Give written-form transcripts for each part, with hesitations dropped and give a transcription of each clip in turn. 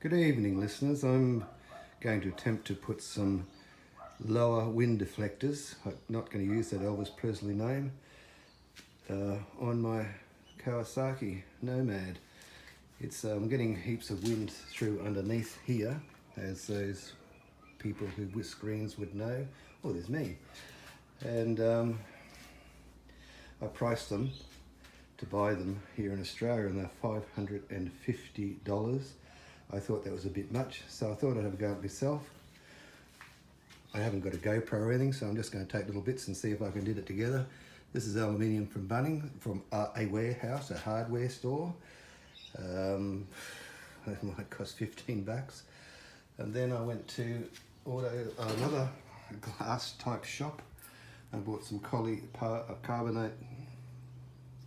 Good evening, listeners. I'm going to attempt to put some lower wind deflectors, I'm not going to use that Elvis Presley name, on my Kawasaki Nomad. I'm getting heaps of wind through underneath here, as those people who with screens would know. Oh, there's me. And I priced them to buy them here in Australia, and they're $550. I thought that was a bit much, so I thought I'd have a go at myself. I haven't got a GoPro or anything, so I'm just going to take little bits and see if I can get it together. This is aluminium from Bunnings, from a warehouse, a hardware store. It might cost 15 bucks. And then I went to another glass type shop. I bought some carbonate,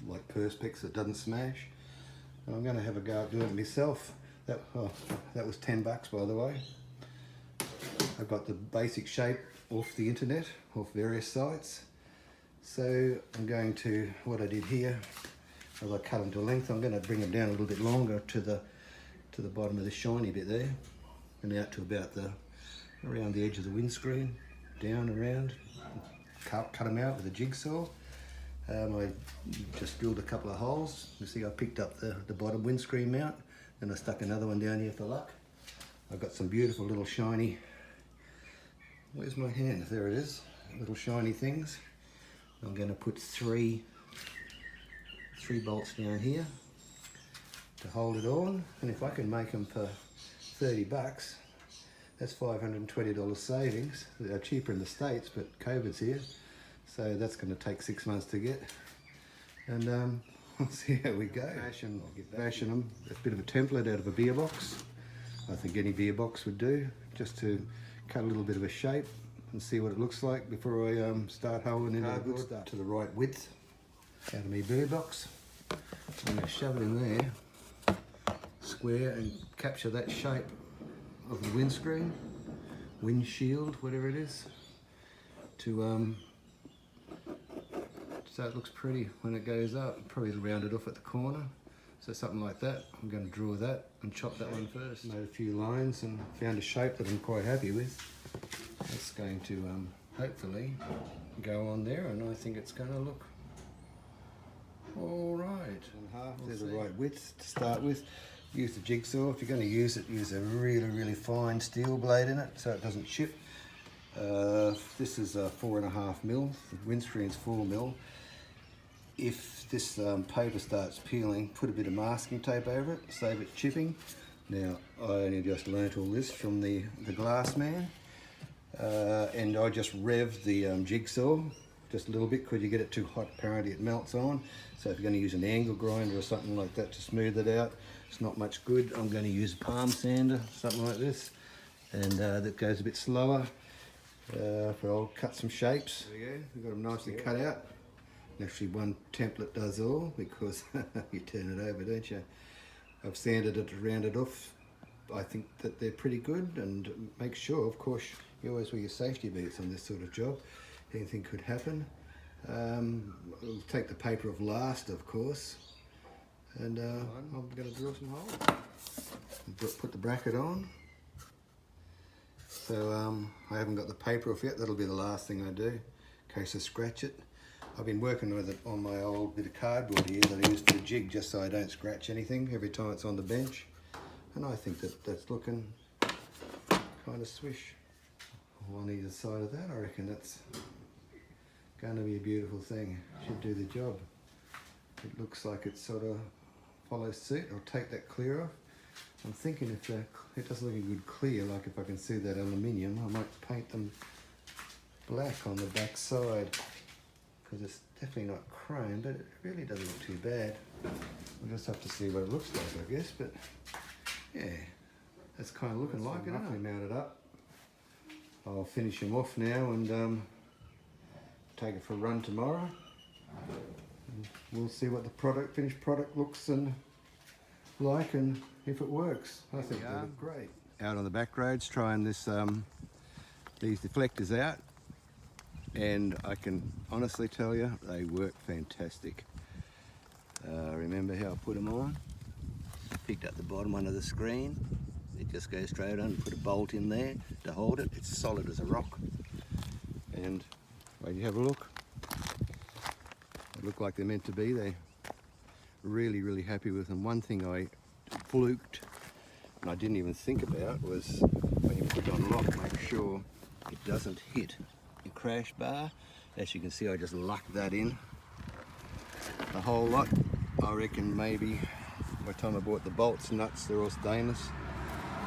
like Perspex that doesn't smash. And I'm going to have a go at doing it myself. That was 10 bucks, by the way. I got the basic shape off the internet, off various sites. So I'm going to, what I did here, as I cut them to length, I'm going to bring them down a little bit longer to the bottom of the shiny bit there, and out to about around the edge of the windscreen, down around, cut them out with a jigsaw. I just drilled a couple of holes. You see I picked up the bottom windscreen mount, and I stuck another one down here for luck. I've got some beautiful little shiny, where's my hand? There it is, little shiny things. I'm going to put three bolts down here to hold it on, and if I can make them for 30 bucks, that's $520 savings. They're cheaper in the States, but COVID's here, so that's going to take 6 months to get. And we'll see how we go. Fashion them. A bit of a template out of a beer box. I think any beer box would do, just to cut a little bit of a shape and see what it looks like before I start holding into the good stuff. To the right width out of my beer box. I'm going to shove it in there, square, and capture that shape of the windscreen, windshield, whatever it is, to so it looks pretty when it goes up. Probably round it off at the corner, so something like that. I'm going to draw that and chop that one first. Made a few lines and found a shape that I'm quite happy with. That's going to hopefully go on there, and I think it's going to look all right. And half, there's the right width to start with. Use the jigsaw. If you're going to use it, use a really fine steel blade in it so it doesn't chip. This is a 4.5 mil. The windscreen's 4 mil. If this paper starts peeling, put a bit of masking tape over it, save it chipping. Now, I only just learnt all this from the glass man, and I just revved the jigsaw just a little bit, because you get it too hot, apparently it melts on. So if you're going to use an angle grinder or something like that to smooth it out, it's not much good. I'm going to use a palm sander, something like this, and that goes a bit slower. I'll cut some shapes. There we go. We've got them nicely cut out. Actually, one template does all, because you turn it over, don't you? I've sanded it, rounded off. I think that they're pretty good, and make sure, of course, you always wear your safety boots on this sort of job. Anything could happen. I'll take the paper off last, of course, and I'm going to drill some holes. Put the bracket on. So I haven't got the paper off yet. That'll be the last thing I do, in case I scratch it. I've been working with it on my old bit of cardboard here that I use for the jig, just so I don't scratch anything every time it's on the bench. And I think that's looking kind of swish. On either side of that, I reckon that's going to be a beautiful thing. Should do the job. It looks like it sort of follows suit. I'll take that clear off. I'm thinking if it doesn't look a good clear, like if I can see that aluminium, I might paint them black on the back side, because it's definitely not chrome, but it really doesn't look too bad. We'll just have to see what it looks like, I guess, but yeah, that's kind of looking like it. Roughly mounted up. I'll finish them off now and take it for a run tomorrow. And we'll see what the finished product looks like, and if it works. I think they look great. Out on the back roads trying these deflectors out, and I can honestly tell you they work fantastic. Remember how I put them on? Picked up the bottom one of the screen. They're just go straight on, put a bolt in there to hold it. It's solid as a rock. And wait, you have a look. They look like they're meant to be. They're really happy with them. One thing I fluked, and I didn't even think about, was when you put it on lock, make sure it doesn't hit your crash bar. As you can see, I just lucked that in. The whole lot, I reckon maybe by the time I bought the bolts, nuts, they're all stainless,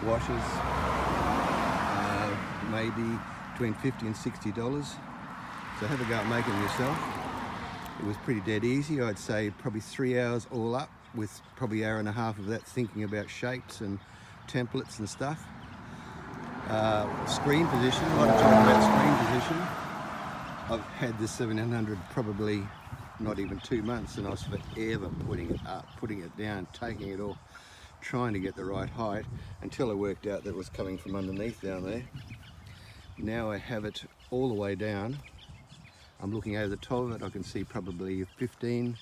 washers, maybe between $50 and $60. So have a go at making them yourself. It was pretty dead easy. I'd say probably 3 hours all up, with probably an hour and a half of that thinking about shapes and templates and stuff. Screen position, a lot of talk about screen position. I've had this 1700 probably not even 2 months, and I was forever putting it up, putting it down, taking it off, trying to get the right height, until I worked out that it was coming from underneath down there. Now I have it all the way down. I'm looking over the top of it. I can see probably 15,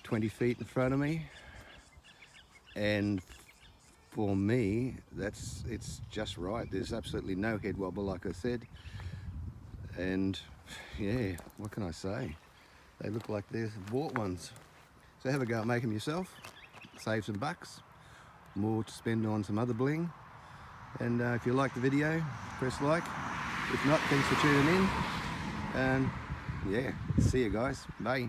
20 feet in front of me. And for me, it's just right. There's absolutely no head wobble, like I said. And yeah, what can I say? They look like they're bought ones. So have a go at making them yourself. Save some bucks. More to spend on some other bling. And if you like the video, press like. If not, thanks for tuning in. And yeah, see you guys. Bye.